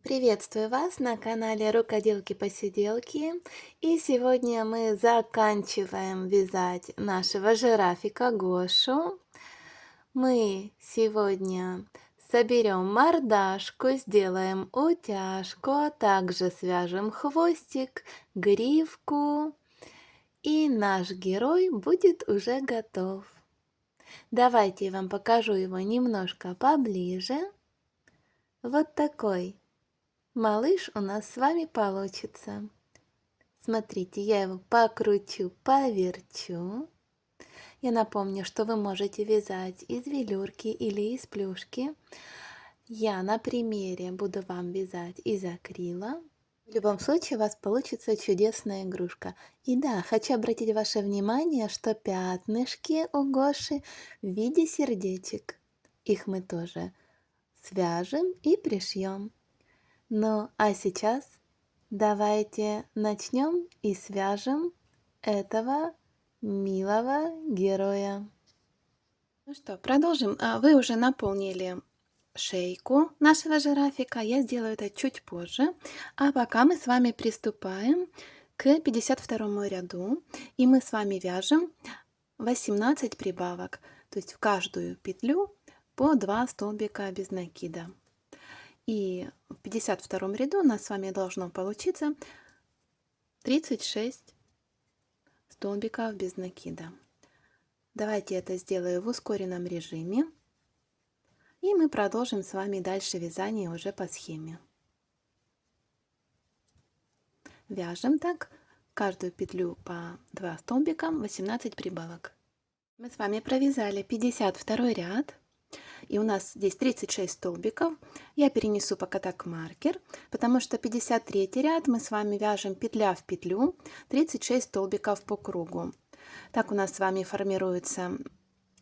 Приветствую вас на канале Рукоделки-поседелки. И сегодня мы заканчиваем вязать нашего жирафика Гошу. Мы сегодня соберем мордашку, сделаем утяжку, а также свяжем хвостик, гривку. И наш герой будет уже готов. Давайте я вам покажу его немножко поближе. Вот такой малыш у нас с вами получится. Смотрите, я его покручу, поверчу. Я напомню, что вы можете вязать из велюрки или из плюшки. Я на примере буду вам вязать из акрила. В любом случае у вас получится чудесная игрушка. И да, хочу обратить ваше внимание, что пятнышки у Гоши в виде сердечек. Их мы тоже свяжем и пришьем. Ну, а сейчас давайте начнем и свяжем этого милого героя. Ну что, продолжим. Вы уже наполнили шейку нашего жирафика. Я сделаю это чуть позже. А пока мы с вами приступаем к 52 ряду. И мы с вами вяжем 18 прибавок. То есть в каждую петлю по 2 столбика без накида. И в 52 ряду у нас с вами должно получиться 36 столбиков без накида. Давайте это сделаю в ускоренном режиме. И мы продолжим с вами дальше вязание уже по схеме. Вяжем так каждую петлю по 2 столбика, 18 прибавок. Мы с вами провязали 52 ряд. И у нас здесь 36 столбиков. Я перенесу пока так маркер, потому что 53 ряд мы с вами вяжем петля в петлю, 36 столбиков по кругу. Так у нас с вами формируется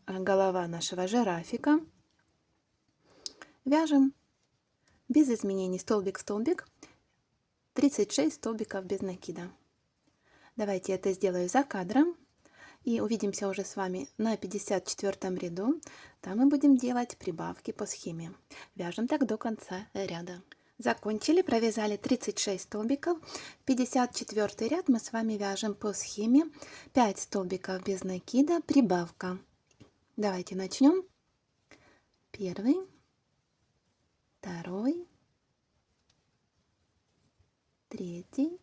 голова нашего жирафика. Вяжем без изменений столбик-столбик, 36 столбиков без накида. Давайте это сделаю за кадром. И увидимся уже с вами на 54 ряду. Там мы будем делать прибавки по схеме. Вяжем так до конца ряда. Закончили, провязали 36 столбиков. 54 ряд мы с вами вяжем по схеме 5 столбиков без накида, прибавка. Давайте начнем. Первый, второй, третий,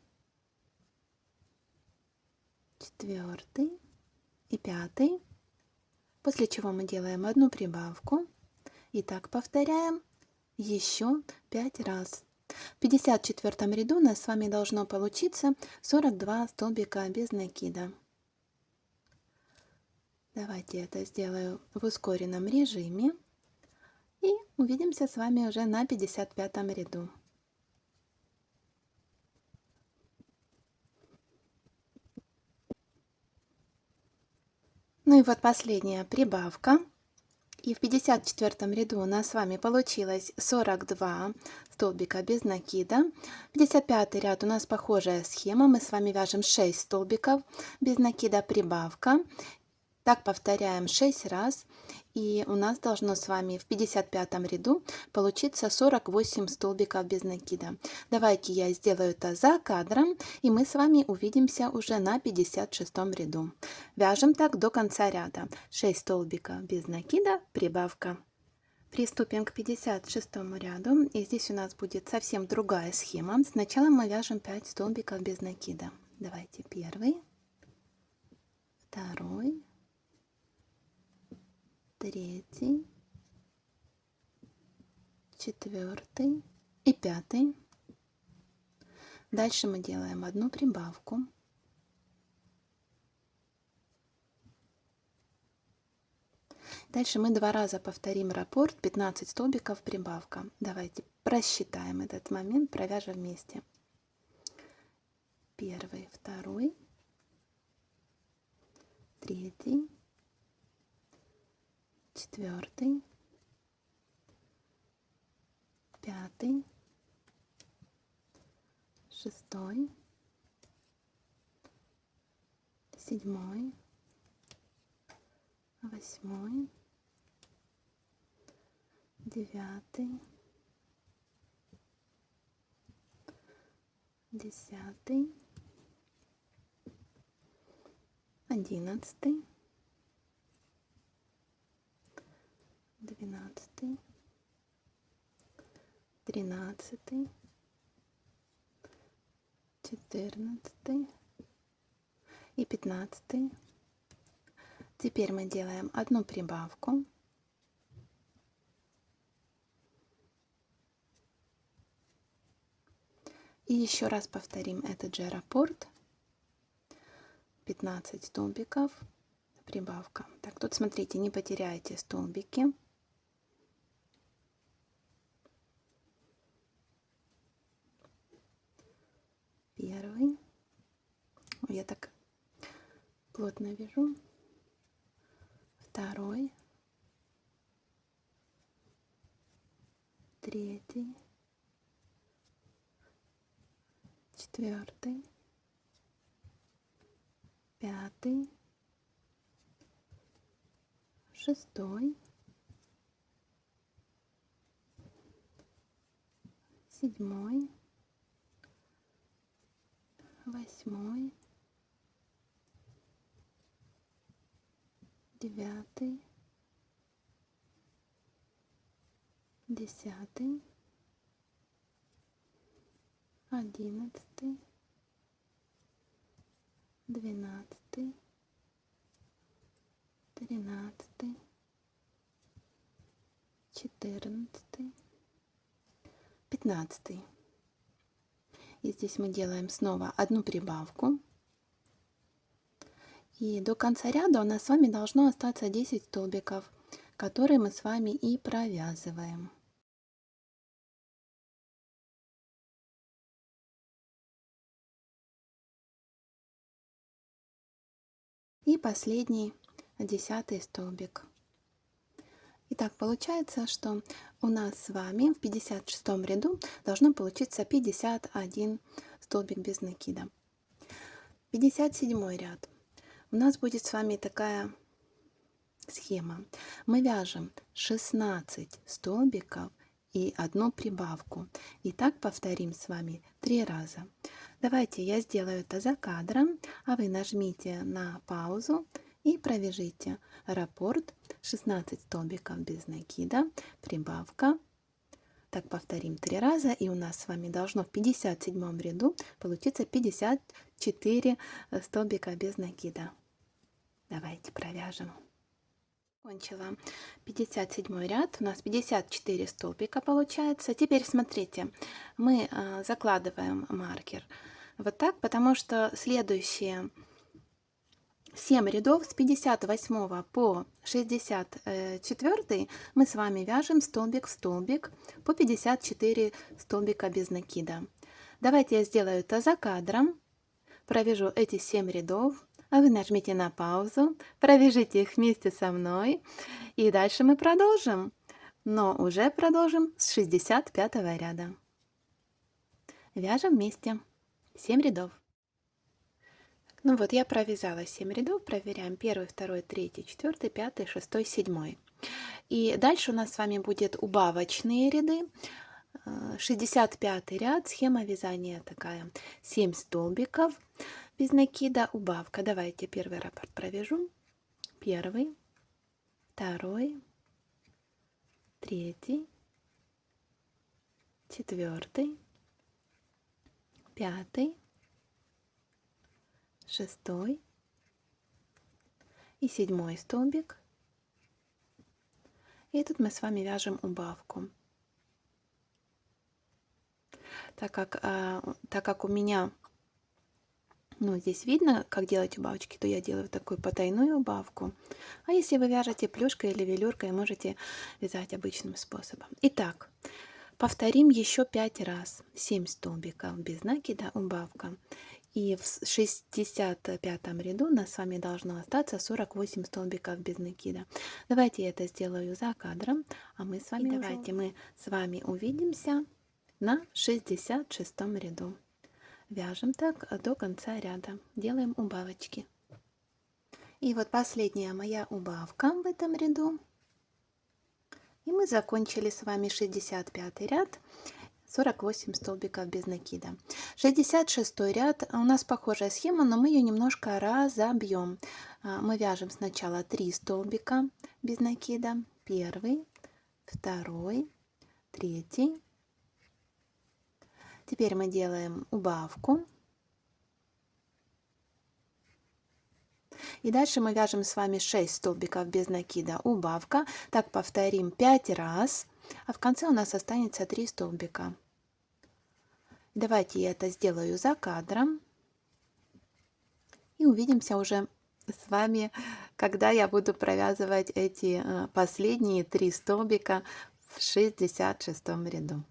четвертый и пятый, после чего мы делаем одну прибавку и так повторяем еще 5 раз. В 54 ряду у нас с вами должно получиться 42 столбика без накида. Давайте это сделаю в ускоренном режиме и увидимся с вами уже на 55 ряду. Ну и вот последняя прибавка. И в 54 ряду у нас с вами получилось 42 столбика без накида. 55 ряд у нас похожая схема. Мы с вами вяжем 6 столбиков без накида, прибавка. Так повторяем 6 раз. И у нас должно с вами в 55 ряду получиться 48 столбиков без накида. Давайте я сделаю это за кадром, и мы с вами увидимся уже на 56 ряду. Вяжем так до конца ряда. 6 столбиков без накида, прибавка. Приступим к 56 ряду. И здесь у нас будет совсем другая схема. Сначала мы вяжем 5 столбиков без накида. Давайте первый, второй, третий, четвертый и пятый. Дальше мы делаем одну прибавку. Дальше мы 2 раза повторим раппорт 15 столбиков прибавка. Давайте просчитаем этот момент, провяжем вместе. Первый, второй, третий, четвертый, пятый, шестой, седьмой, восьмой, девятый, 10, 11, 12, 13, 14 и 15. Теперь мы делаем одну прибавку. И еще раз повторим этот же раппорт. 15 столбиков, прибавка. Так, тут смотрите, не потеряйте столбики. Первый. Я так плотно вяжу. Второй. Третий. Четвертый. Пятый. Шестой. Седьмой. Восьмой. Девятый. 10, 11, 12, 13, 14, 15. И здесь мы делаем снова одну прибавку. И до конца ряда у нас с вами должно остаться 10 столбиков, которые мы с вами и провязываем. И последний, 10 столбик. Итак, получается, что у нас с вами в 56 ряду должно получиться 51 столбик без накида. 57 ряд. У нас будет с вами такая схема. Мы вяжем 16 столбиков и одну прибавку. И так повторим с вами 3 раза. Давайте я сделаю это за кадром, а вы нажмите на паузу и провяжите раппорт 16 столбиков без накида, прибавка. Так повторим 3 раза, и у нас с вами должно в 57 ряду получиться 54 столбика без накида. Давайте провяжем. Кончила 57 ряд, у нас 54 столбика получается. Теперь смотрите, мы закладываем маркер вот так, потому что следующие 7 рядов с 58 по 64 мы с вами вяжем столбик в столбик по 54 столбика без накида. Давайте я сделаю это за кадром, провяжу эти 7 рядов, а вы нажмите на паузу, провяжите их вместе со мной, и дальше мы продолжим, но уже продолжим с 65 ряда. Вяжем вместе 7 рядов. Ну вот, я провязала 7 рядов, проверяем 1, 2, 3, 4, 5, 6, 7. И дальше у нас с вами будет убавочные ряды. 65 ряд, схема вязания такая. 7 столбиков без накида, убавка. Давайте первый раппорт провяжу. 1, 2, 3, 4, 5, 6 и 7 столбик. И тут мы с вами вяжем убавку. Так как у меня, здесь видно, как делать убавочки, то я делаю такую потайную убавку. А если вы вяжете плюшкой или велюркой, можете вязать обычным способом. Итак, повторим еще 5 раз. 7 столбиков без накида, убавка. И в 65 ряду у нас с вами должно остаться 48 столбиков без накида. Давайте я это сделаю за кадром, а мы с вами мы с вами увидимся на 66 ряду. Вяжем так до конца ряда. Делаем убавочки. И вот последняя моя убавка в этом ряду. И мы закончили с вами 65 ряд. 48 столбиков без накида. 66 ряд. У нас похожая схема, но мы ее немножко разобьем. Мы вяжем сначала 3 столбика без накида. Первый, второй, третий. Теперь мы делаем убавку. И дальше мы вяжем с вами 6 столбиков без накида, убавка. Так повторим 5 раз, а в конце у нас останется 3 столбика. Давайте я это сделаю за кадром. И увидимся уже с вами, когда я буду провязывать эти последние 3 столбика в 66 ряду.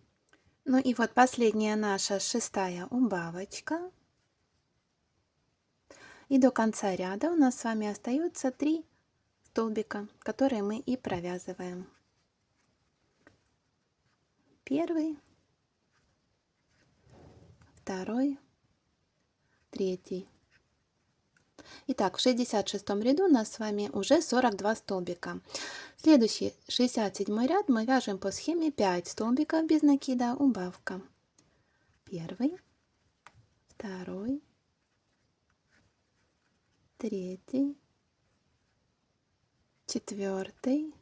Ну и вот последняя наша 6-я убавочка. И до конца ряда у нас с вами остается 3 столбика, которые мы и провязываем. Первый, второй, третий. Итак, в 66 ряду у нас с вами уже 42 столбика. Следующий 67 ряд мы вяжем по схеме 5 столбиков без накида, убавка. Первый, второй, третий, четвертый,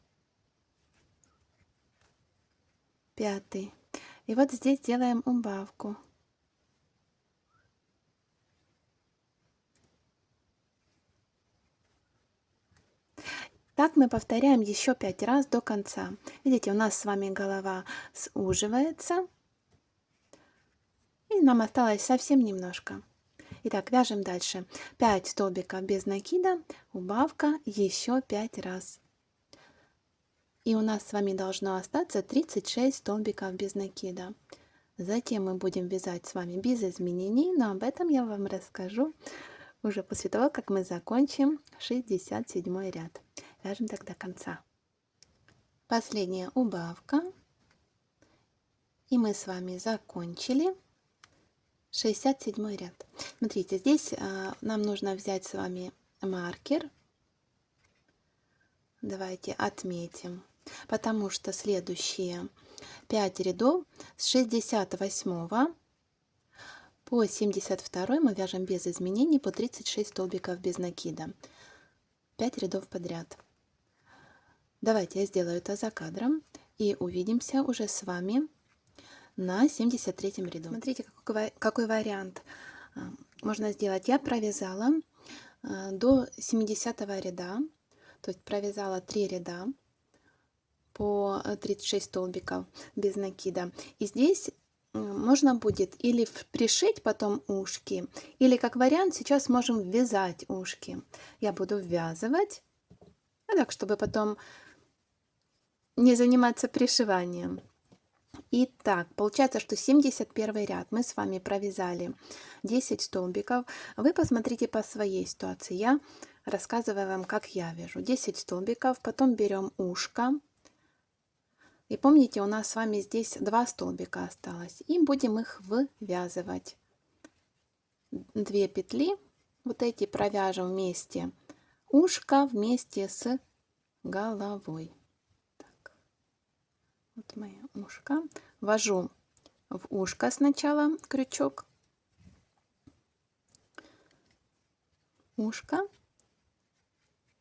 пятый. И вот здесь делаем убавку. Так мы повторяем еще 5 раз до конца. Видите, у нас с вами голова суживается. И нам осталось совсем немножко. Итак, вяжем дальше. 5 столбиков без накида, убавка еще 5 раз. И у нас с вами должно остаться 36 столбиков без накида. Затем мы будем вязать с вами без изменений, но об этом я вам расскажу уже после того, как мы закончим 67 ряд. Вяжем так до конца. Последняя убавка. И мы с вами закончили 67 ряд. Смотрите, здесь нам нужно взять с вами маркер. Давайте отметим, потому что следующие 5 рядов с 68 по 72 мы вяжем без изменений по 36 столбиков без накида. 5 рядов подряд. Давайте я сделаю это за кадром и увидимся уже с вами на 73 ряду. Смотрите, какой вариант можно сделать. Я провязала до 70 ряда, то есть провязала 3 ряда по 36 столбиков без накида. И здесь можно будет или пришить потом ушки, или как вариант сейчас можем ввязать ушки. Я буду ввязывать, так, чтобы потом не заниматься пришиванием. Итак, получается, что 71 ряд мы с вами провязали 10 столбиков. Вы посмотрите по своей ситуации. Я рассказываю вам, как я вяжу. 10 столбиков, потом берем ушко. И помните, у нас с вами здесь 2 столбика осталось. И будем их вывязывать. 2 петли, вот эти провяжем вместе. Ушко вместе с головой. Вот мое ушко. Ввожу в ушко сначала крючок. Ушко.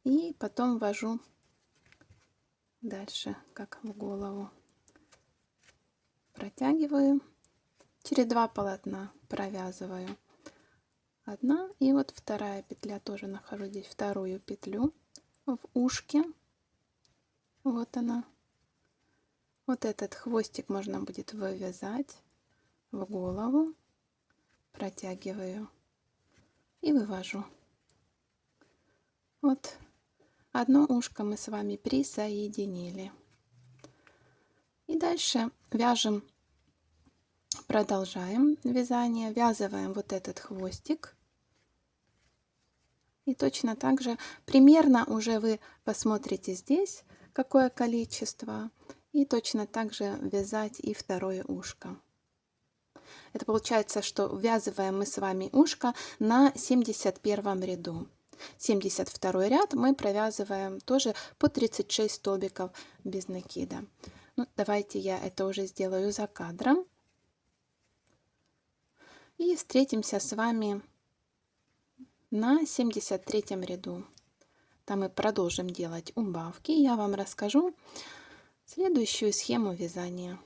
И потом ввожу дальше, как в голову. Протягиваю. Через 2 полотна провязываю. Одна. И вот вторая петля. Тоже нахожу здесь вторую петлю в ушке. Вот она. Вот этот хвостик можно будет вывязать в голову, протягиваю и вывожу. Вот одно ушко мы с вами присоединили. И дальше вяжем, продолжаем вязание, ввязываем вот этот хвостик. И точно так же примерно уже вы посмотрите здесь, какое количество. И точно так же вязать и второе ушко. Это получается, что ввязываем мы с вами ушко на 71 ряду. 72 ряд мы провязываем тоже по 36 столбиков без накида. Ну, давайте я это уже сделаю за кадром. И встретимся с вами на 73 ряду. Там мы продолжим делать убавки. Я вам расскажу следующую схему вязания.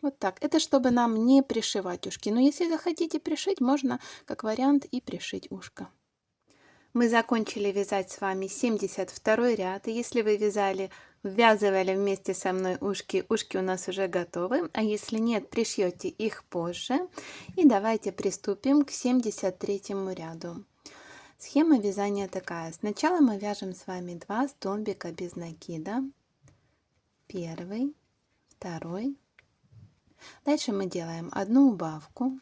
Вот так. Это чтобы нам не пришивать ушки. Но если захотите пришить, можно как вариант и пришить ушко. Мы закончили вязать с вами 72 ряд. И если вы ввязывали вместе со мной ушки, ушки у нас уже готовы. А если нет, пришьете их позже. И давайте приступим к 73 ряду. Схема вязания такая. Сначала мы вяжем с вами 2 столбика без накида. Первый, второй. Дальше мы делаем одну убавку.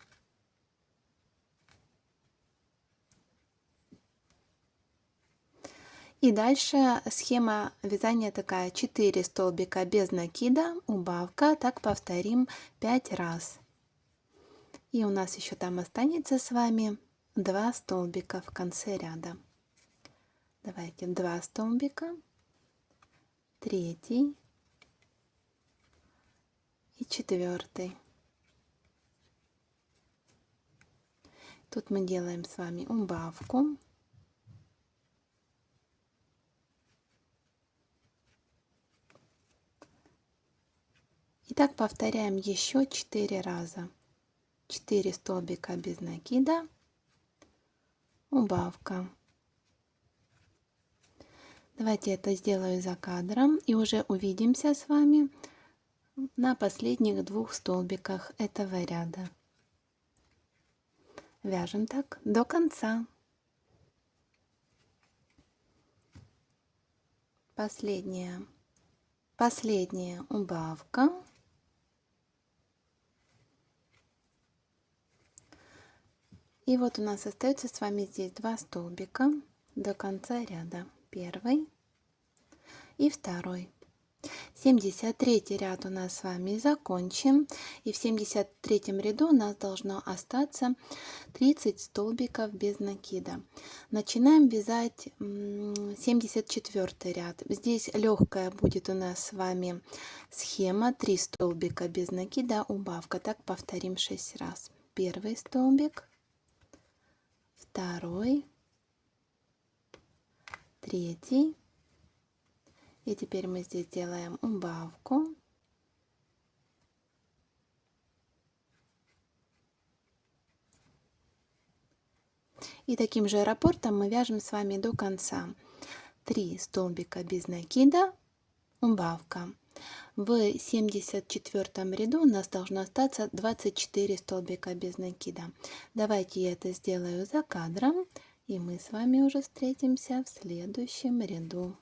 И дальше схема вязания такая. 4 столбика без накида, убавка. Так повторим 5 раз. И у нас еще там останется с вами 2 столбика в конце ряда. Давайте 2 столбика, третий и четвертый. Тут мы делаем с вами убавку. И так повторяем еще 4 раза. 4 столбика без накида, убавка. Давайте это сделаю за кадром и уже увидимся с вами на последних 2 столбиках этого ряда. Вяжем так до конца. Последняя убавка. И вот у нас остается с вами здесь 2 столбика до конца ряда. Первый и второй. 73 ряд у нас с вами закончен. И в 73 ряду у нас должно остаться 30 столбиков без накида. Начинаем вязать 74 ряд. Здесь легкая будет у нас с вами схема. 3 столбика без накида, убавка. Так повторим 6 раз. Первый столбик, второй, третий. И теперь мы здесь делаем убавку. И таким же раппортом мы вяжем с вами до конца. 3 столбика без накида, убавка. В 74 ряду у нас должно остаться 24 столбика без накида. Давайте я это сделаю за кадром, и мы с вами уже встретимся в следующем ряду.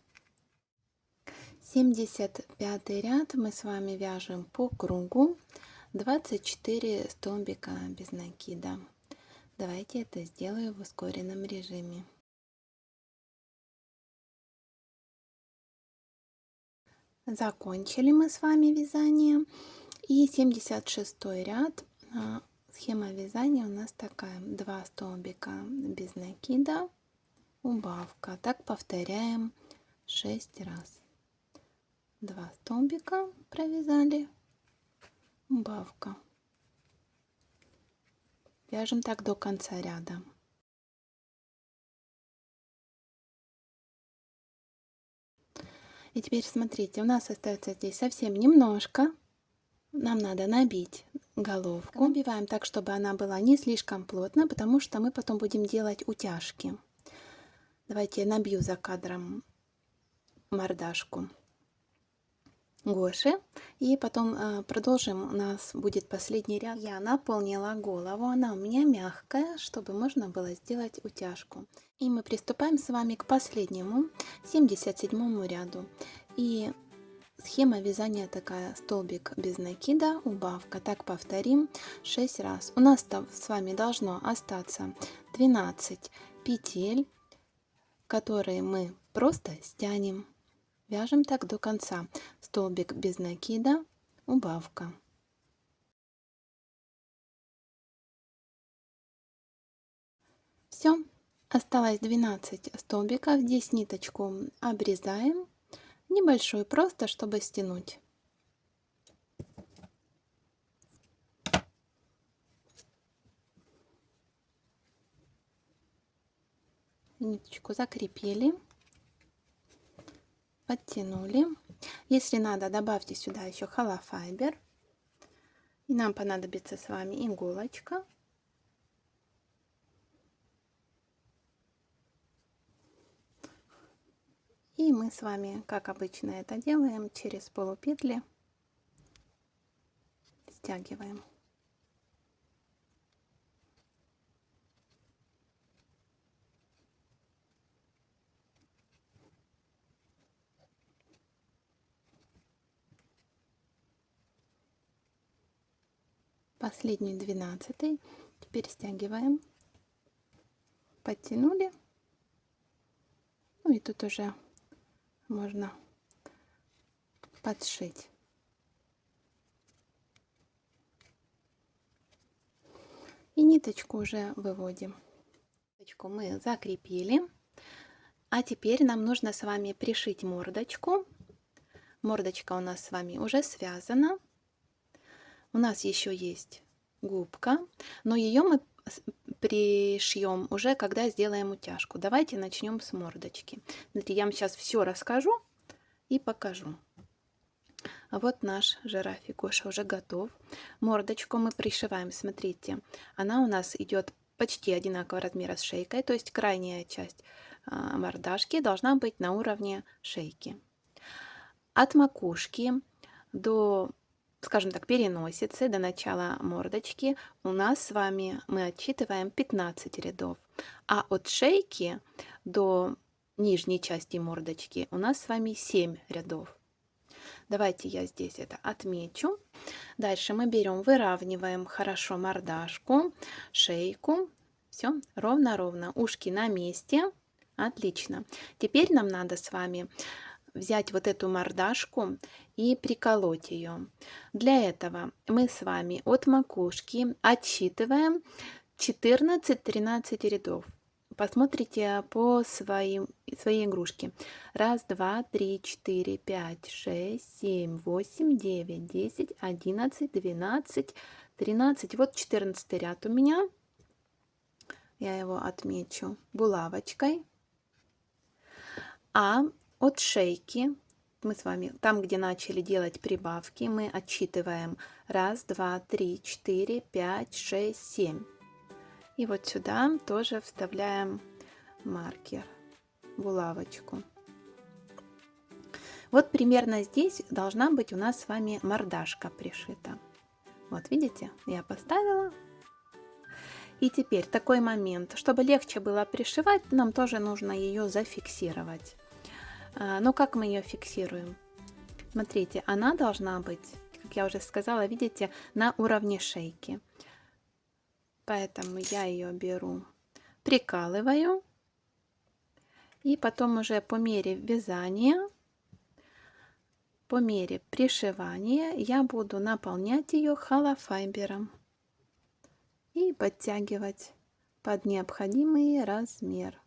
75 ряд мы с вами вяжем по кругу 24 столбика без накида. Давайте это сделаю в ускоренном режиме. Закончили мы с вами вязание. И 76 ряд. Схема вязания у нас такая. 2 столбика без накида, убавка. Так повторяем 6 раз. 2 столбика провязали, убавка. Вяжем так до конца ряда. И теперь смотрите, у нас остается здесь совсем немножко. Нам надо набить головку. Набиваем так, чтобы она была не слишком плотно, потому что мы потом будем делать утяжки. Давайте я набью за кадром мордашку Гоши. И потом продолжим. У нас будет последний ряд. Я наполнила голову. Она у меня мягкая, чтобы можно было сделать утяжку. И мы приступаем с вами к последнему, 77 ряду. И схема вязания такая. Столбик без накида, убавка. Так повторим 6 раз. У нас там с вами должно остаться 12 петель, которые мы просто стянем. Вяжем так до конца. Столбик без накида, убавка. Все, осталось 12 столбиков. Здесь ниточку обрезаем, небольшую, просто чтобы стянуть. Ниточку закрепили, подтянули. Если надо, добавьте сюда еще холофайбер. И нам понадобится с вами иголочка. И мы с вами, как обычно это делаем, через полупетли стягиваем. Последний 12-й. Теперь стягиваем. Подтянули. Ну и тут уже можно подшить. И ниточку уже выводим. Ниточку мы закрепили. А теперь нам нужно с вами пришить мордочку. Мордочка у нас с вами уже связана. У нас еще есть губка, но ее мы пришьем уже, когда сделаем утяжку. Давайте начнем с мордочки. Смотрите, я вам сейчас все расскажу и покажу. Вот наш жирафик Гоша уже готов. Мордочку мы пришиваем, смотрите, она у нас идет почти одинакового размера с шейкой, то есть крайняя часть мордашки должна быть на уровне шейки. От макушки до, скажем так, переносицы, до начала мордочки у нас с вами мы отсчитываем 15 рядов, а от шейки до нижней части мордочки у нас с вами 7 рядов. Давайте я здесь это отмечу. Дальше мы берем, выравниваем хорошо мордашку, шейку. Все, ровно-ровно. Ушки на месте. Отлично. Теперь нам надо с вами взять вот эту мордашку и приколоть ее. Для этого мы с вами от макушки отсчитываем 14-13 рядов. Посмотрите по своей игрушке. 1, 2, 3, 4, 5, 6, 7, 8, 9, 10, 11, 12, 13. Вот 14 ряд у меня. Я его отмечу булавочкой. А от шейки мы с вами, там, где начали делать прибавки, мы отсчитываем 1, 2, 3, 4, 5, 6, 7. И вот сюда тоже вставляем маркер, булавочку. Вот примерно здесь должна быть у нас с вами мордашка пришита. Вот видите, я поставила. И теперь такой момент, чтобы легче было пришивать, нам тоже нужно ее зафиксировать. Но как мы ее фиксируем? Смотрите, она должна быть, как я уже сказала, видите, на уровне шейки. Поэтому я ее беру, прикалываю. И потом уже по мере вязания, по мере пришивания я буду наполнять ее холофайбером и подтягивать под необходимый размер.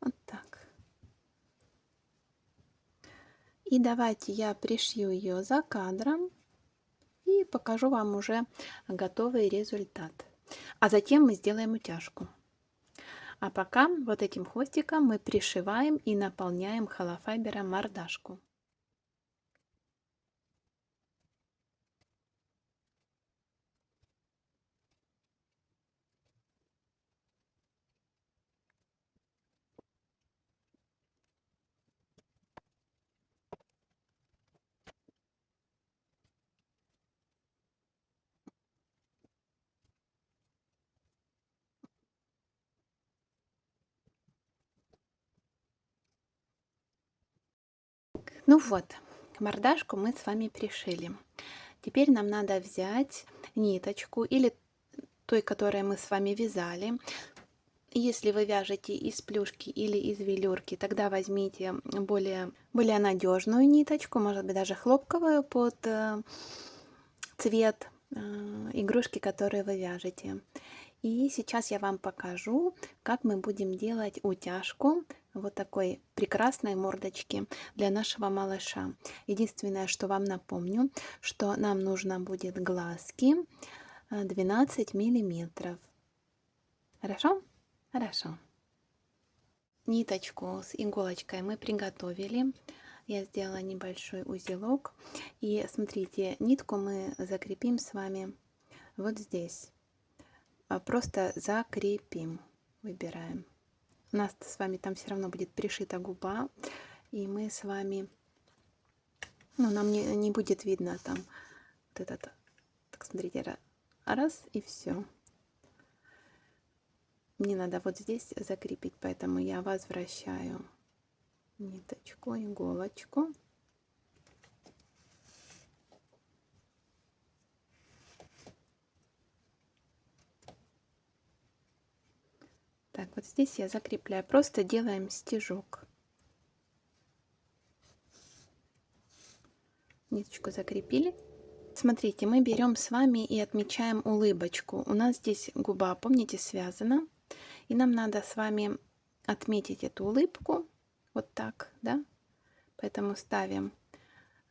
Вот так. И давайте я пришью ее за кадром и покажу вам уже готовый результат. А затем мы сделаем утяжку. А пока вот этим хвостиком мы пришиваем и наполняем холофайбером мордашку. Ну вот, мордашку мы с вами пришили. Теперь нам надо взять ниточку или той, которой мы с вами вязали. Если вы вяжете из плюшки или из велюрки, тогда возьмите более надежную ниточку, может быть даже хлопковую под цвет игрушки, которую вы вяжете. И сейчас я вам покажу, как мы будем делать утяжку вот такой прекрасной мордочки для нашего малыша. Единственное, что вам напомню, что нам нужно будет глазки 12 миллиметров. Хорошо? Хорошо. Ниточку с иголочкой мы приготовили. Я сделала небольшой узелок. И смотрите, нитку мы закрепим с вами вот здесь. Просто закрепим. Выбираем. У нас с вами там все равно будет пришита губа. И мы с вами... Ну, нам не будет видно там вот этот... Так, смотрите, раз и все. Мне надо вот здесь закрепить, поэтому я возвращаю ниточку, иголочку. Так, вот здесь я закрепляю. Просто делаем стежок. Ниточку закрепили. Смотрите, мы берем с вами и отмечаем улыбочку. У нас здесь губа, помните, связана. И нам надо с вами отметить эту улыбку. Вот так, да? Поэтому ставим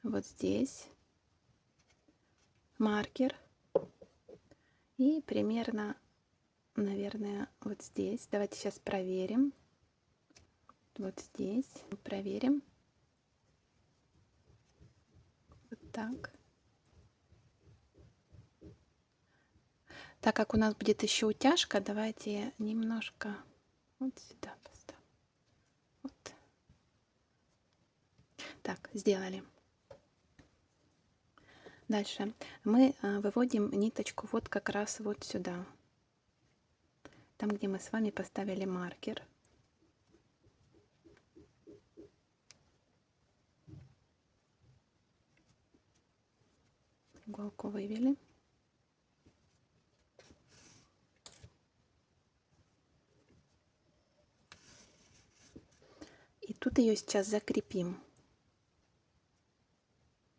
вот здесь маркер. И примерно, наверное, вот здесь. Давайте сейчас проверим. Вот здесь проверим. Вот так. Так как у нас будет еще утяжка, давайте немножко вот сюда поставим. Вот. Так, сделали. Дальше мы выводим ниточку вот как раз вот сюда. Там, где мы с вами поставили маркер. Иголку вывели. И тут ее сейчас закрепим.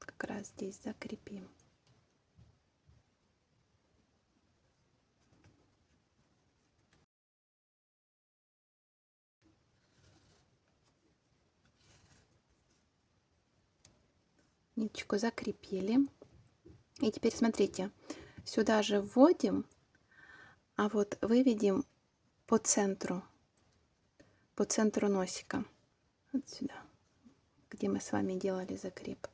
Как раз здесь закрепим. Ниточку закрепили. И теперь смотрите, сюда же вводим, а вот выведем по центру носика. Вот сюда, где мы с вами делали закреп.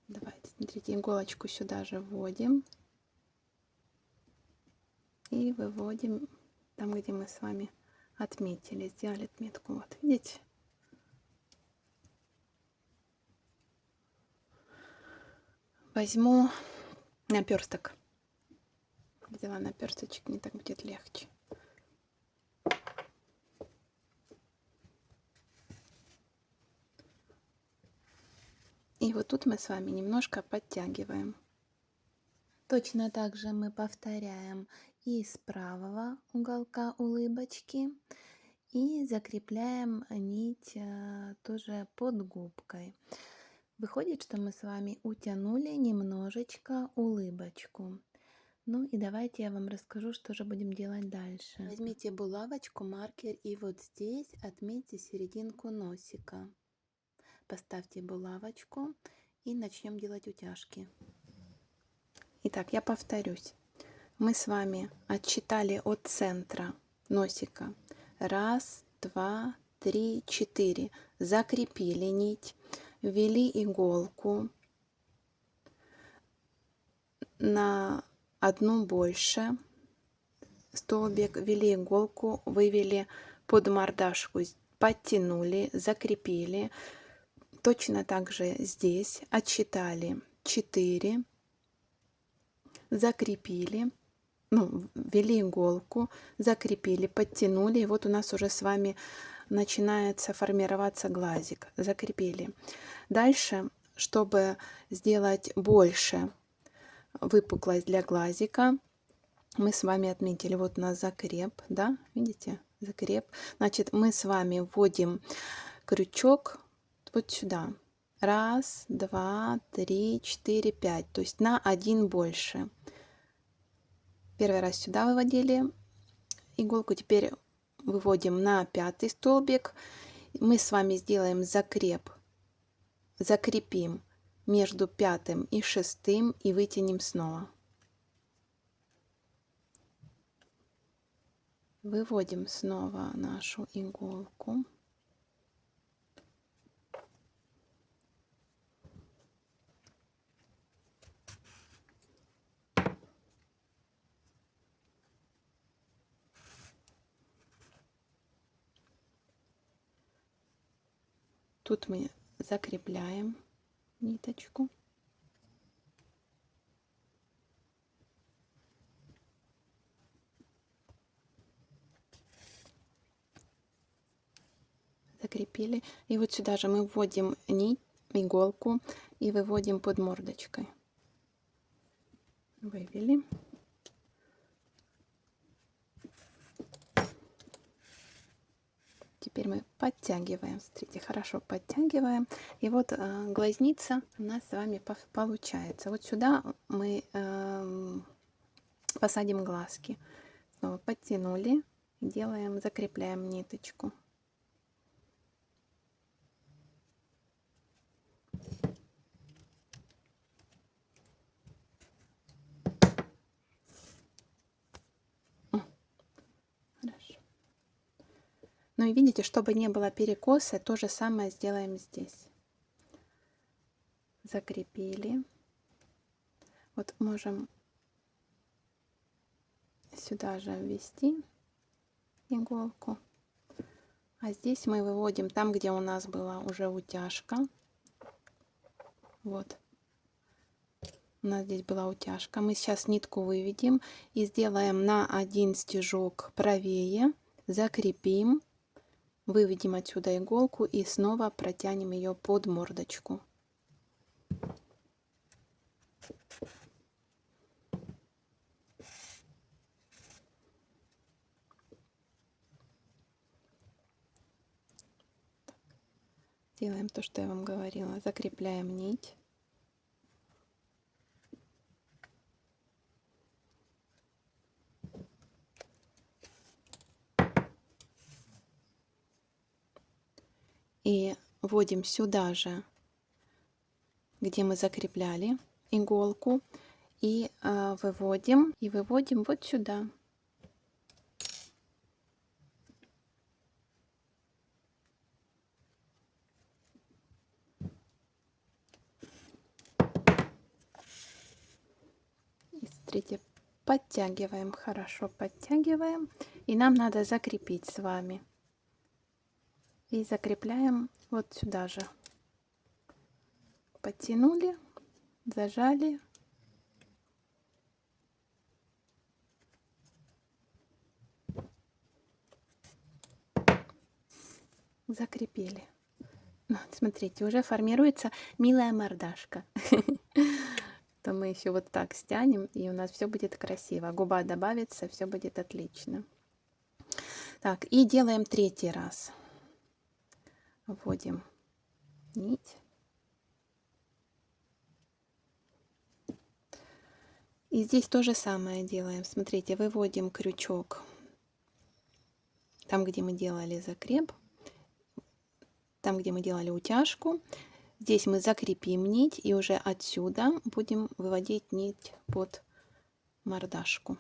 Давайте, смотрите, иголочку сюда же вводим. И выводим там, где мы с вами отметили, сделали отметку. Вот, видите? Возьму наперсток. Взяла наперсточек, мне так будет легче. И вот тут мы с вами немножко подтягиваем. Точно так же мы повторяем и с правого уголка улыбочки. И закрепляем нить тоже под губкой. Выходит, что мы с вами утянули немножечко улыбочку. Ну и давайте я вам расскажу, что же будем делать дальше. Возьмите булавочку, маркер и вот здесь отметьте серединку носика. Поставьте булавочку и начнем делать утяжки. Итак, я повторюсь. Мы с вами отсчитали от центра носика. 1, 2, 3, 4. Закрепили нить. Ввели иголку на одну больше. Столбик, ввели иголку, вывели под мордашку, подтянули, закрепили. Точно так же здесь отсчитали 4. Закрепили. Ну, ввели иголку, закрепили, подтянули, и вот у нас уже с вами начинается формироваться глазик. Закрепили. Дальше, чтобы сделать больше выпуклость для глазика, мы с вами отметили, вот у нас закреп, да, видите, закреп. Значит, мы с вами вводим крючок вот сюда. 1, 2, 3, 4, 5, то есть на 1 больше. Первый раз сюда выводили иголку, теперь выводим на 5-й столбик. Мы с вами сделаем закреп, закрепим между 5-м и 6-м и вытянем снова. Выводим снова нашу иголку. Тут мы закрепляем ниточку. Закрепили. И вот сюда же мы вводим нить, иголку и выводим под мордочкой. Вывели. Теперь мы подтягиваем, смотрите, хорошо подтягиваем. И вот глазница у нас с вами получается. Вот сюда мы посадим глазки. Снова подтянули, делаем, закрепляем ниточку. Хорошо. Ну и видите, чтобы не было перекоса, то же самое сделаем здесь. Закрепили. Вот можем сюда же ввести иголку. А здесь мы выводим там, где у нас была уже утяжка. Вот. У нас здесь была утяжка. Мы сейчас нитку выведем и сделаем на один стежок правее. Закрепим. Выведем отсюда иголку и снова протянем ее под мордочку. Делаем то, что я вам говорила. Закрепляем нить. И вводим сюда же, где мы закрепляли иголку, и выводим вот сюда. И смотрите, подтягиваем, хорошо подтягиваем, и нам надо закрепить с вами. И закрепляем вот сюда же. Подтянули, зажали. Закрепили. Вот, смотрите, уже формируется милая мордашка. То мы еще вот так стянем, и у нас все будет красиво. Губа добавится, все будет отлично. Так, и делаем третий раз. Вводим нить. И здесь то же самое делаем. Смотрите, выводим крючок там, где мы делали закреп, там, где мы делали утяжку. Здесь мы закрепим нить и уже отсюда будем выводить нить под мордашку.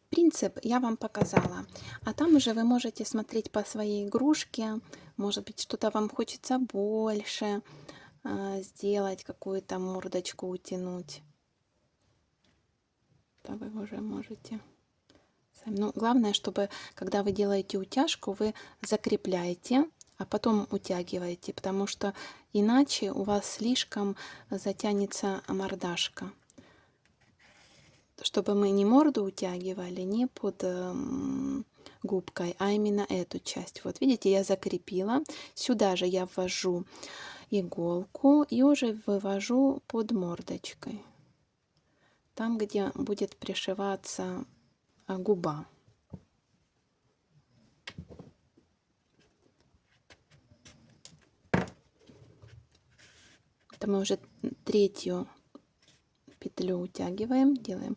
Принцип я вам показала, а там уже вы можете смотреть по своей игрушке, может быть, что-то вам хочется больше сделать, какую-то мордочку утянуть. То вы уже можете. Ну, главное, чтобы, когда вы делаете утяжку, вы закрепляете, а потом утягиваете, потому что иначе у вас слишком затянется мордашка. Чтобы мы не морду утягивали, не под губкой, а именно эту часть. Вот видите, я закрепила. Сюда же я ввожу иголку и уже вывожу под мордочкой. Там, где будет пришиваться губа. Это мы уже третью петлю утягиваем, делаем,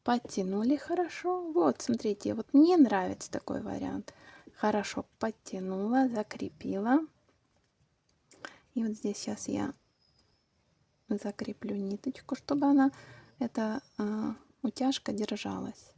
подтянули хорошо. Вот, смотрите, вот мне нравится такой вариант. Хорошо подтянула, закрепила. И вот здесь сейчас я закреплю ниточку, чтобы она эта утяжка держалась.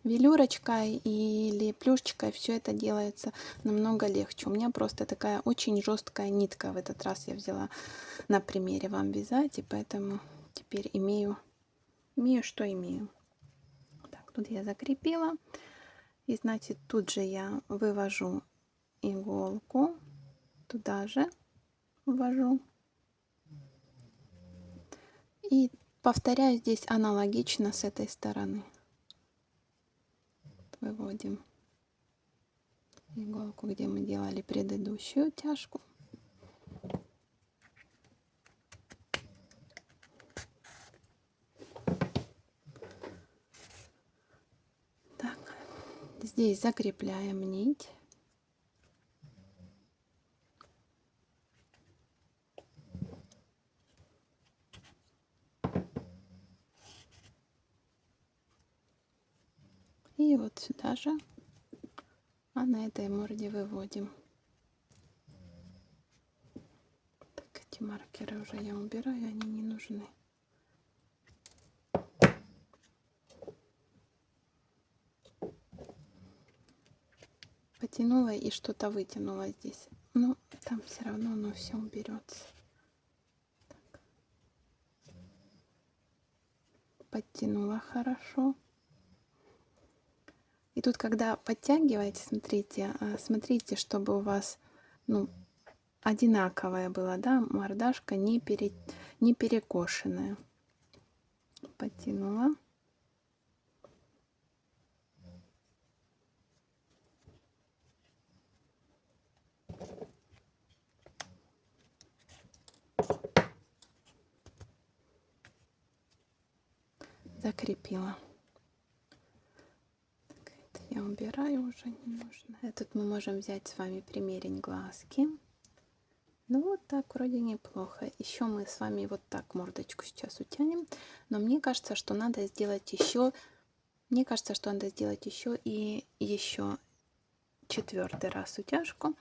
Велюрочкой или плюшечкой все это делается намного легче. У меня просто такая очень жесткая нитка. В этот раз я взяла на примере вам вязать, и поэтому теперь имею что имею. Так, тут я закрепила. И значит, тут же я вывожу иголку, туда же ввожу. И повторяю здесь аналогично с этой стороны. Выводим иголку, где мы делали предыдущую утяжку. Так, здесь закрепляем нить. И вот сюда же, а на этой морде выводим. Так, эти маркеры уже я убираю, они не нужны. Потянула и что-то вытянула здесь. Но там все равно оно все уберется. Так. Подтянула хорошо. И тут, когда подтягиваете, смотрите, чтобы у вас, одинаковая была, да, мордашка не перекошенная. Подтянула. Закрепила. Так, это я убираю, уже не нужно. Тут мы можем взять с вами примерень глазки. Ну вот так вроде неплохо. Еще мы с вами вот так мордочку сейчас утянем. Но мне кажется, что надо сделать еще. Мне кажется, что надо сделать еще и еще 4-й раз утяжку.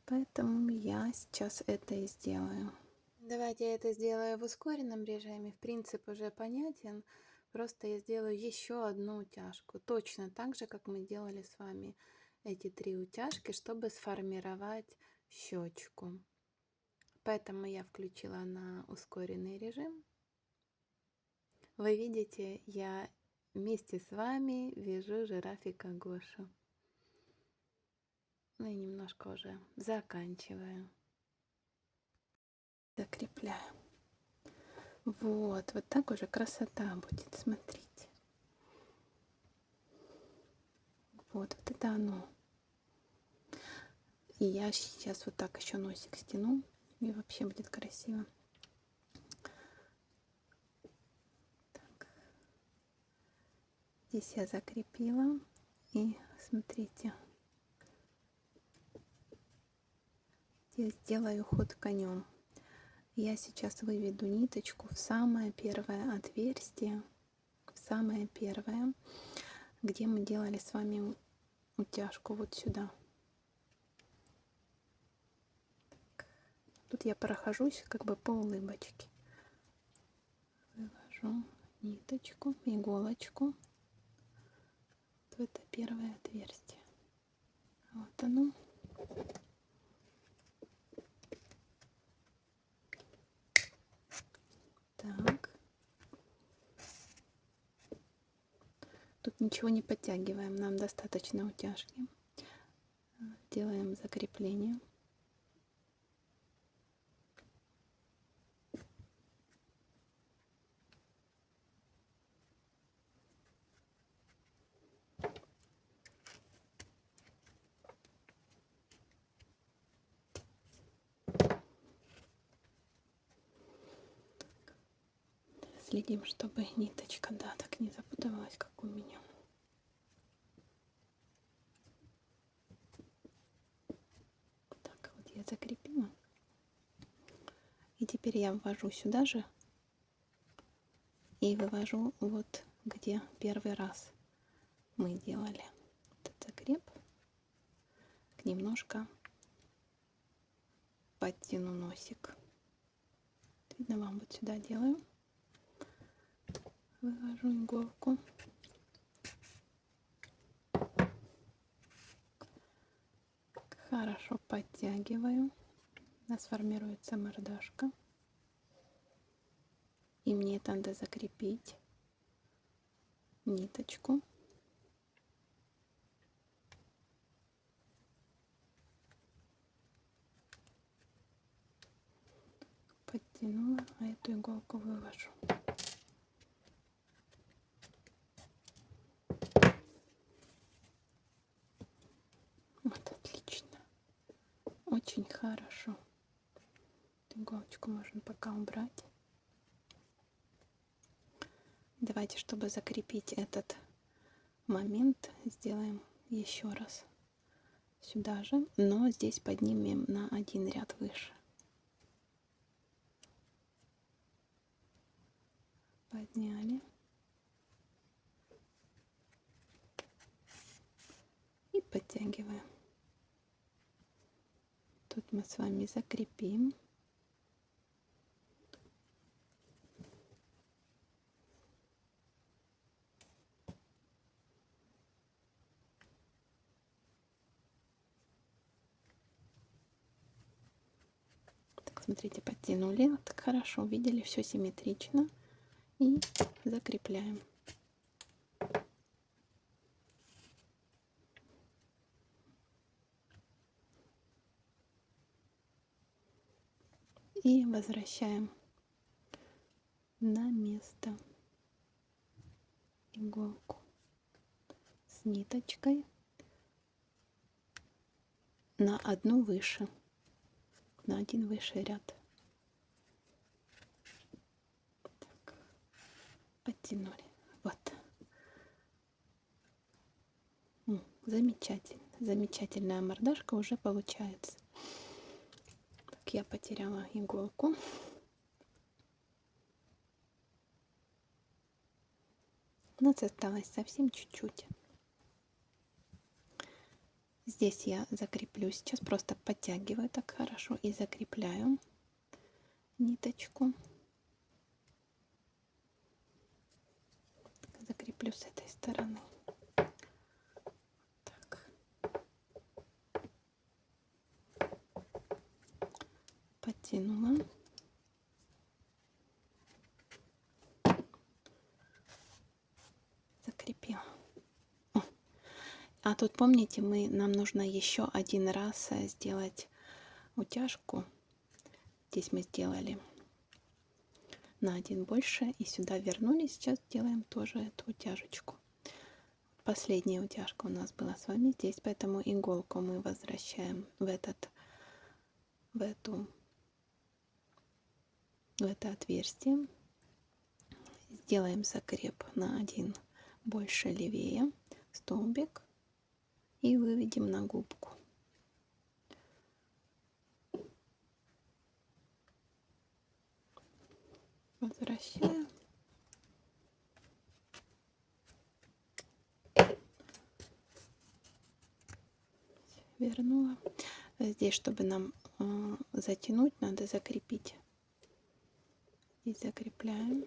Поэтому я сейчас это и сделаю. Давайте я это сделаю в ускоренном режиме. В принципе, уже понятен. Просто я сделаю еще одну утяжку. Точно так же, как мы делали с вами эти 3 утяжки, чтобы сформировать щечку. Поэтому я включила на ускоренный режим. Вы видите, я вместе с вами вяжу жирафика Гошу. Ну и немножко уже заканчиваю. Закрепляю. Вот так уже красота будет, смотрите. Вот это оно. И я сейчас вот так еще носик стяну, и вообще будет красиво. Так. Здесь я закрепила, и смотрите, я сделаю ход конем. Я сейчас выведу ниточку в самое первое отверстие, самое первое, где мы делали с вами утяжку, вот сюда. Так. Тут я прохожусь как бы по улыбочке. Вывожу ниточку, иголочку в это первое отверстие. Вот оно. Так. Тут ничего не подтягиваем, нам достаточно утяжки. Делаем закрепление. Следим, чтобы ниточка, да, так не запуталась, как у меня. Так, вот я закрепила. И теперь я ввожу сюда же и вывожу вот где первый раз. мы делали этот закреп, немножко подтяну носик. Видно вам, вот сюда делаю, вывожу иголку. Хорошо подтягиваю. У нас формируется мордашка. И мне это надо закрепить ниточку. Подтянула, а эту иголку вывожу. Вот, отлично. Очень хорошо. Эту иголочку можно пока убрать. Давайте, чтобы закрепить этот момент, сделаем еще раз сюда же, но здесь поднимем на один ряд выше. Подняли. И подтягиваем. Тут мы с вами закрепим. Так, смотрите, подтянули. Так хорошо, видели, все симметрично. И закрепляем. И возвращаем на место иголку с ниточкой на одну выше, на один выше ряд. Так, подтянули. Вот. Замечательно. Замечательная мордашка уже получается. Так, я потеряла иголку. У нас осталось совсем чуть-чуть. Здесь я закреплю. Сейчас просто подтягиваю так хорошо и закрепляю ниточку. Закреплю с этой стороны. Так. Подтянула. Закрепила. А тут, помните, нам нужно еще один раз сделать утяжку. Здесь мы сделали на один больше и сюда вернулись. Сейчас делаем тоже эту утяжечку. Последняя утяжка у нас была с вами здесь, поэтому иголку мы возвращаем в это отверстие. Сделаем закреп на один больше левее, столбик, и выведем на губку. Возвращаем. Вернула. Здесь, чтобы нам затянуть, надо закрепить. Здесь закрепляем.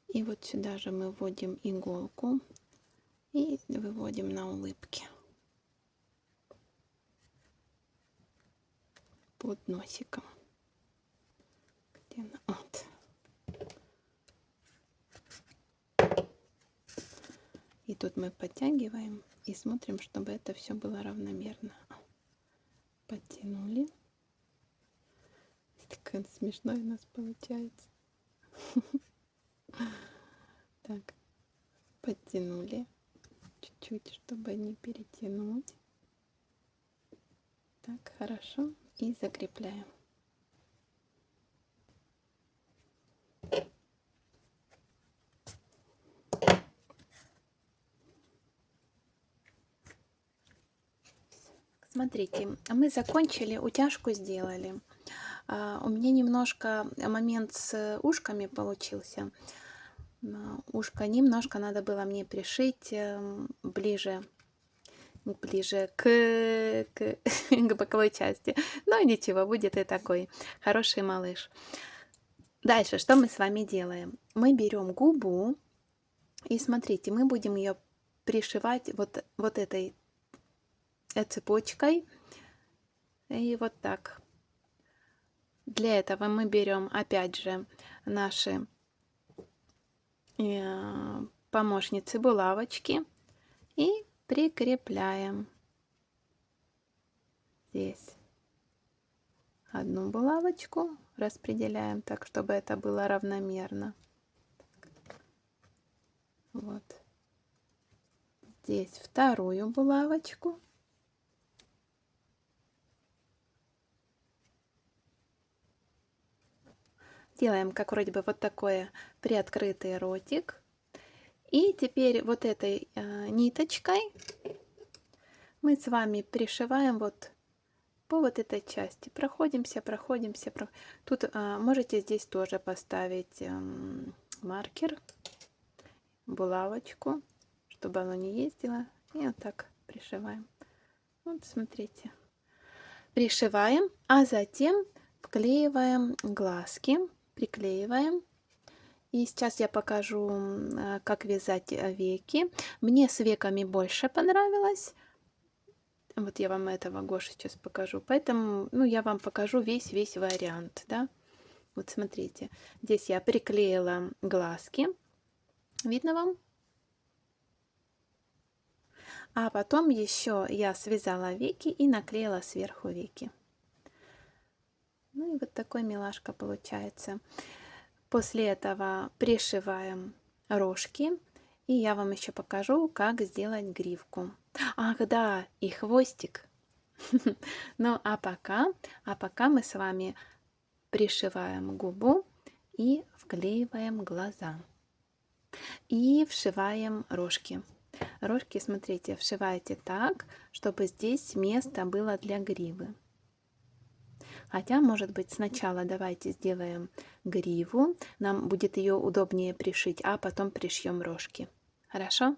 И вот сюда же мы вводим иголку и выводим на улыбки под носиком. Вот. И тут мы подтягиваем и смотрим, чтобы это все было равномерно. Подтянули. Такое смешное у нас получается. Так, подтянули чуть-чуть, чтобы не перетянуть. Так, хорошо. И закрепляем. Смотрите, мы закончили, утяжку сделали. У меня немножко момент с ушками получился. Ушко немножко надо было мне пришить ближе к к боковой части. Но ничего, будет и такой хороший малыш. Дальше, что мы с вами делаем? Мы берем губу и смотрите, мы будем ее пришивать вот этой цепочкой. И вот так. Для этого мы берем опять же наши помощницы булавочки и прикрепляем здесь одну булавочку, распределяем так, чтобы это было равномерно. Вот. Здесь вторую булавочку. Делаем как вроде бы вот такой приоткрытый ротик. И теперь вот этой ниточкой мы с вами пришиваем вот по вот этой части. Проходимся. Тут можете здесь тоже поставить маркер, булавочку, чтобы оно не ездило. И вот так пришиваем. Вот смотрите. Пришиваем, а затем вклеиваем глазки. Приклеиваем. И сейчас я покажу, как вязать веки. Мне с веками больше понравилось. Вот я вам этого Гошу сейчас покажу. Поэтому, я вам покажу весь вариант, да. Вот смотрите, здесь я приклеила глазки. Видно вам? А потом еще я связала веки и наклеила сверху веки. Ну и вот такой милашка получается. После этого пришиваем рожки. И я вам еще покажу, как сделать гривку. Ах, да, и хвостик. Ну, а пока мы с вами пришиваем губу и вклеиваем глаза. И вшиваем рожки. Рожки, смотрите, вшивайте так, чтобы здесь место было для гривы. Хотя, может быть, сначала давайте сделаем гриву. Нам будет ее удобнее пришить, а потом пришьем рожки. Хорошо?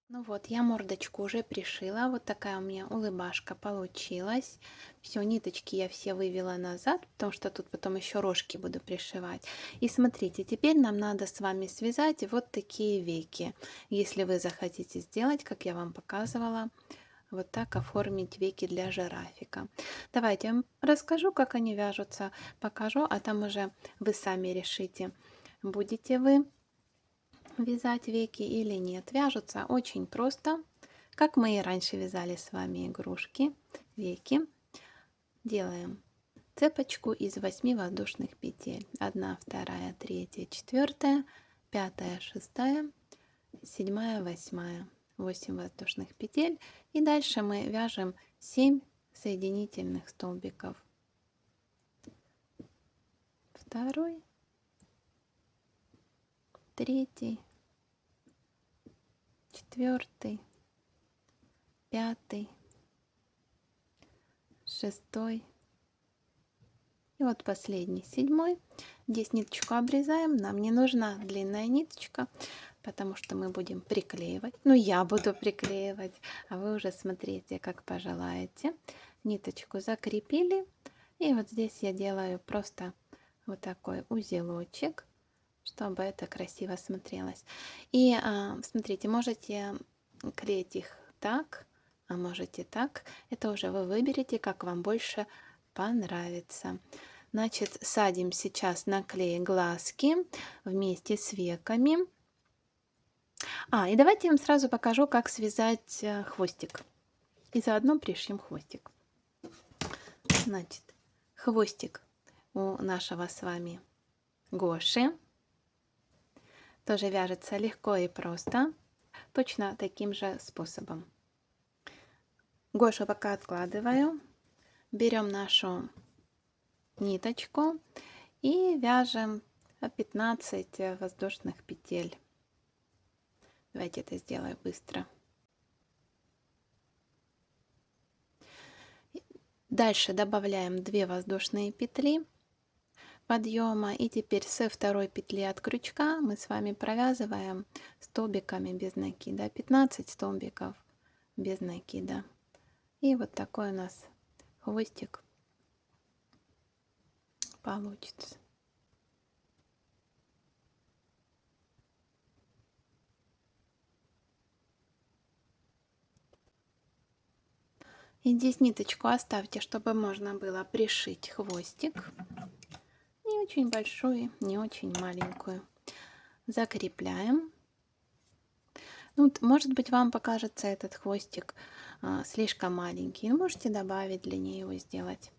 Ну вот, я мордочку уже пришила. Вот такая у меня улыбашка получилась. Все, ниточки я все вывела назад, потому что тут потом еще рожки буду пришивать. И смотрите, теперь нам надо с вами связать вот такие веки. Если вы захотите сделать, как я вам показывала, вот так оформить веки для жирафика. Давайте я вам расскажу, как они вяжутся, покажу, а там уже вы сами решите, будете вы вязать веки или нет. Вяжутся очень просто, как мы и раньше вязали с вами игрушки, веки. Делаем цепочку из 8 воздушных петель. 1, 2, 3, 4, 5, 6, 7, 8. 8 воздушных петель. И дальше мы вяжем 7 соединительных столбиков. Второй, третий, четвертый, пятый, шестой и вот последний, седьмой. Здесь ниточку обрезаем, нам не нужна длинная ниточка, потому что мы будем приклеивать. Ну, я буду приклеивать, а вы уже смотрите, как пожелаете. Ниточку закрепили, и вот здесь я делаю просто вот такой узелочек, чтобы это красиво смотрелось. И смотрите, можете клеить их так, а можете так. Это уже вы выберете, как вам больше понравится. Значит, садим сейчас на клей глазки вместе с веками. И давайте я вам сразу покажу, как связать хвостик. И заодно пришьем хвостик. Значит, хвостик у нашего с вами Гоши тоже вяжется легко и просто, точно таким же способом. Гошу пока откладываю. Берем нашу ниточку и вяжем 15 воздушных петель. Давайте это сделаю быстро. Дальше добавляем 2 воздушные петли подъема, и теперь со второй петли от крючка мы с вами провязываем столбиками без накида 15 столбиков без накида. И вот такой у нас хвостик получится. И здесь ниточку оставьте, чтобы можно было пришить хвостик. Не очень большую, не очень маленькую. Закрепляем. Ну, может быть, вам покажется этот хвостик слишком маленький. Можете добавить длиннее его сделать.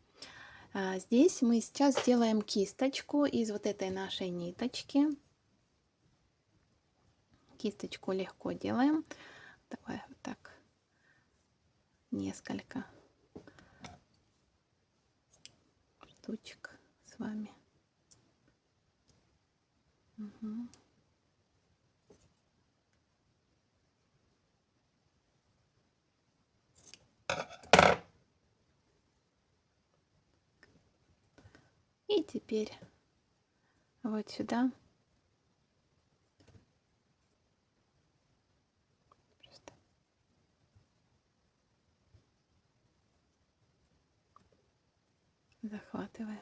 Здесь мы сейчас сделаем кисточку из вот этой нашей ниточки. Кисточку легко делаем. Давай вот так несколько штучек с вами. Угу. И теперь вот сюда просто захватываем.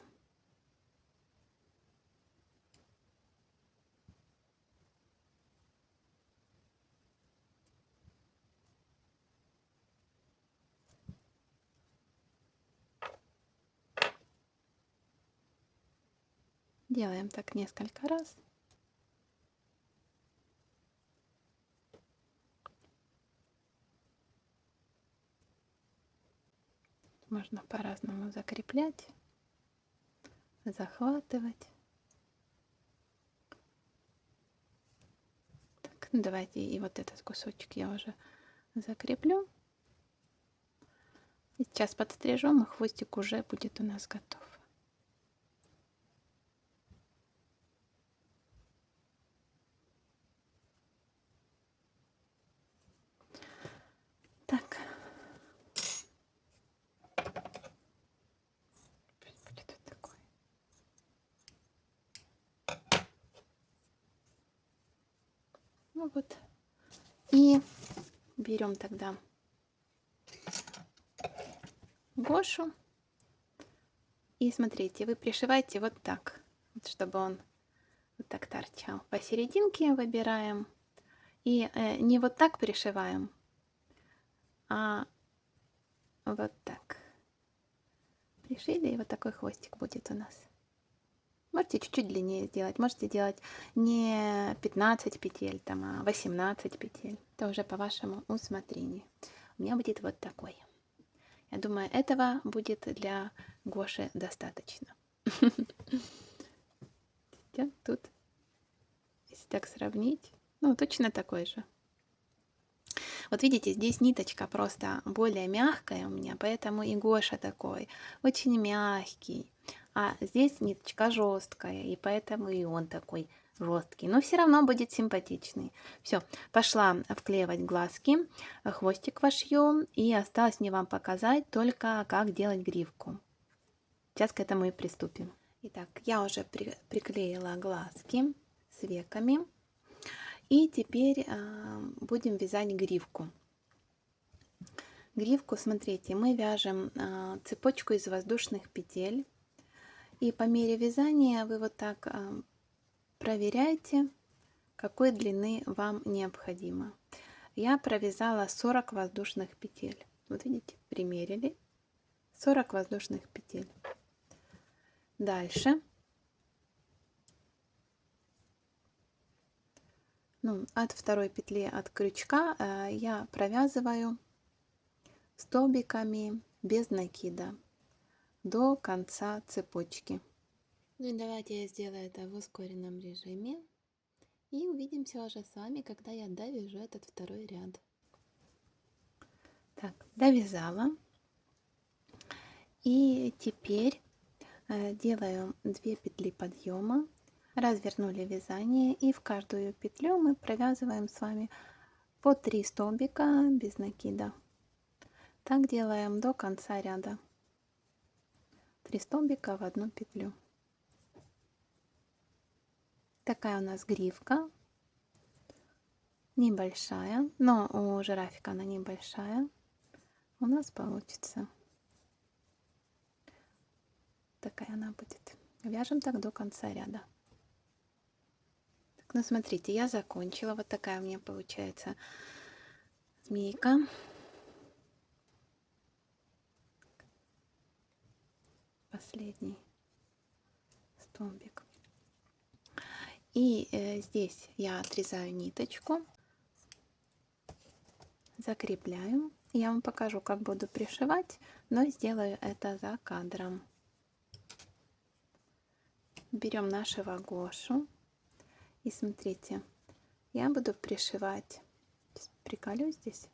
Делаем так несколько раз. Можно по-разному закреплять, захватывать. Так, ну давайте и вот этот кусочек я уже закреплю. И сейчас подстрижем, и хвостик уже будет у нас готов. Так. Будет вот такой. Ну вот. И берем тогда Гошу. И смотрите, вы пришиваете вот так, вот, чтобы он вот так торчал. Посерединке выбираем. И не вот так пришиваем, а вот так. Пришили, и вот такой хвостик будет у нас. Можете чуть-чуть длиннее сделать. Можете делать не 15 петель, там, а 18 петель. Это уже по вашему усмотрению. У меня будет вот такой. Я думаю, этого будет для Гоши достаточно. Тут, если так сравнить, ну, точно такой же. Вот видите, здесь ниточка просто более мягкая у меня, поэтому и Гоша такой, очень мягкий. А здесь ниточка жесткая, и поэтому и он такой жесткий. Но все равно будет симпатичный. Все, пошла вклеивать глазки, хвостик вошью. И осталось мне вам показать только, как делать гривку. Сейчас к этому и приступим. Итак, я уже приклеила глазки с веками. И теперь будем вязать гривку. Гривку, смотрите, мы вяжем цепочку из воздушных петель. И по мере вязания вы вот так проверяйте, какой длины вам необходимо. Я провязала 40 воздушных петель. Вот видите, примерили. 40 воздушных петель. Дальше. От второй петли от крючка я провязываю столбиками без накида до конца цепочки. Ну и давайте я сделаю это в ускоренном режиме. И увидимся уже с вами, когда я довяжу этот второй ряд. Так, довязала. И теперь делаю 2 петли подъема. Развернули вязание, и в каждую петлю мы провязываем с вами по 3 столбика без накида. Так делаем до конца ряда. 3 столбика в одну петлю. Такая у нас гривка, небольшая, но у жирафика она небольшая. У нас получится такая она будет. Вяжем так до конца ряда. Так, ну смотрите, я закончила. Вот такая у меня получается змейка. Последний столбик. И здесь я отрезаю ниточку, закрепляю. Я вам покажу, как буду пришивать, но сделаю это за кадром. Берем нашего Гошу и смотрите, я буду пришивать. Сейчас приколю здесь.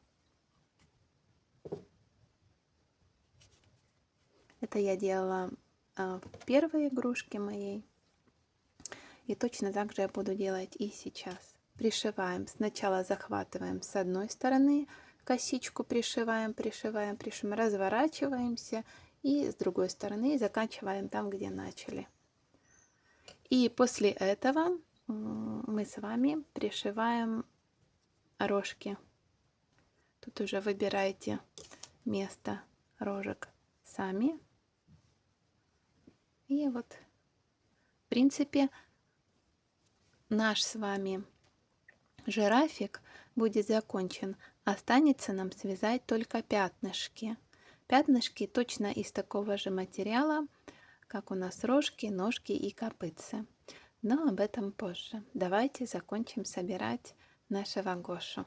Это я делала в первой игрушке моей. И точно так же я буду делать и сейчас. Пришиваем. Сначала захватываем с одной стороны косичку, пришиваем, разворачиваемся и с другой стороны заканчиваем там, где начали. И после этого мы с вами пришиваем рожки. Тут уже выбирайте место рожек сами. И вот, в принципе, наш с вами жирафик будет закончен. Останется нам связать только пятнышки. Пятнышки точно из такого же материала, как у нас рожки, ножки и копытцы. Но об этом позже. Давайте закончим собирать нашего Гошу.